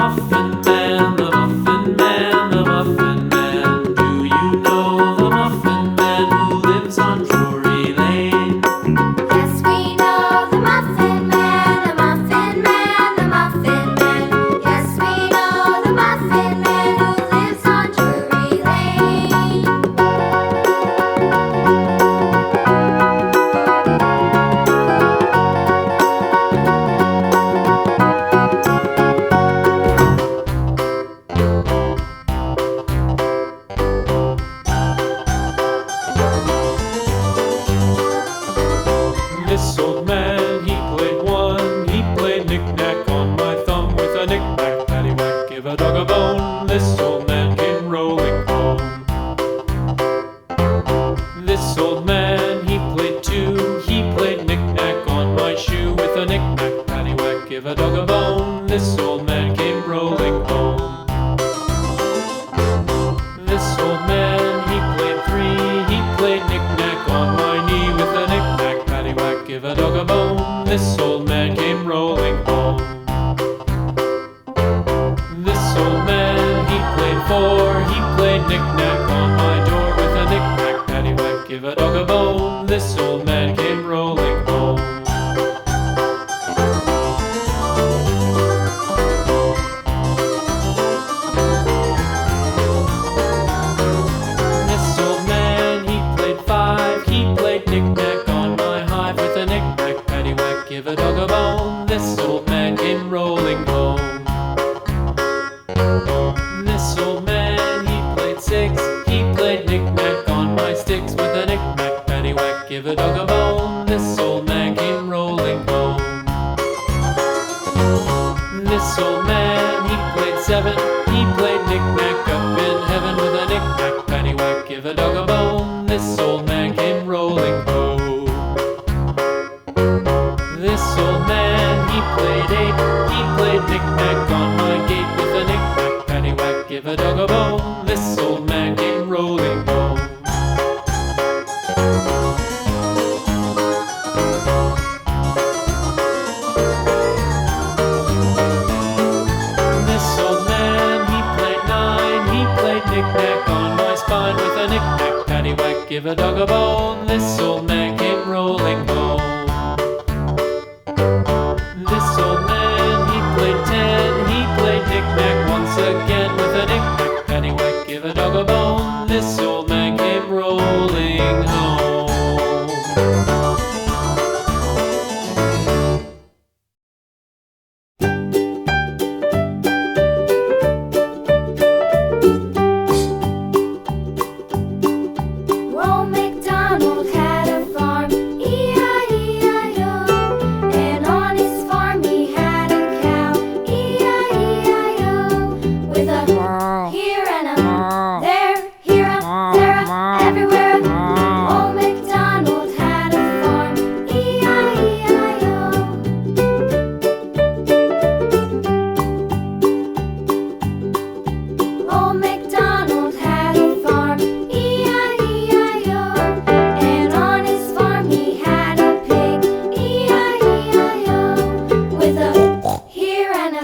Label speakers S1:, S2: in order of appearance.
S1: Muffin Man, the Muffin Man, the Muffin Man. Do you know the Muffin Man who lives on Drury Lane?
S2: Yes, we know the Muffin Man, the Muffin Man, the Muffin Man. Yes, we know the Muffin Man who lives on Drury Lane.
S1: This old man, he played one. He played knick-knack on my thumb with a knick-knack, paddywhack, give a dog a bone. This old man came rolling home. This old man, he played two. He played knick-knack on my shoe with a knick-knack, paddywhack, give a dog a bone. This old man came rolling home. This old man, he played three. He played knick-knack on my knee with a knick-knack, paddywhack, give a dog a bone. This old man came rolling home. This old man, he played four. He played knick-knack on my door with a knick-knack, paddywhack, give a dog a bone. This old man came rolling home. This old man, he played five. He played knick-knack on my hive with a knick-knack, paddywhack, give a dog a bone. This old man came rolling home. This old man, he played six. He played knick-knack on my sticks with a knick-knack, paddywhack, give a dog a bone. This old man came rolling home. This old man, he played seven. He played knick-knack up in heaven with a knick-knack, paddywhack, give a dog a bone. This old man came rolling home. This old man, he played eight. He played knick-knack on my gate with a knick-knack, paddywhack, give a dog a bone. This old man came rolling home. This old man, he played nine. He played knick-knack on my spine with a knick-knack, paddywhack, give a dog a bone. This old man came rolling home. This old man, he played ten. He played knick-knack once again with a knick-knack, paddywhack, give a dog a bone. This old man came rolling home.
S2: Old MacDonald had a farm, E-I-E-I-O. And on his farm he had a cow, E-I-E-I-O. With a here and a there, here a, there a, everywhere. Old MacDonald had a farm, E-I-E-I-O. Old MacDonald had a farm, E-I-E-I-O. And on his farm he had a pig, E-I-E-I-O. With a here and a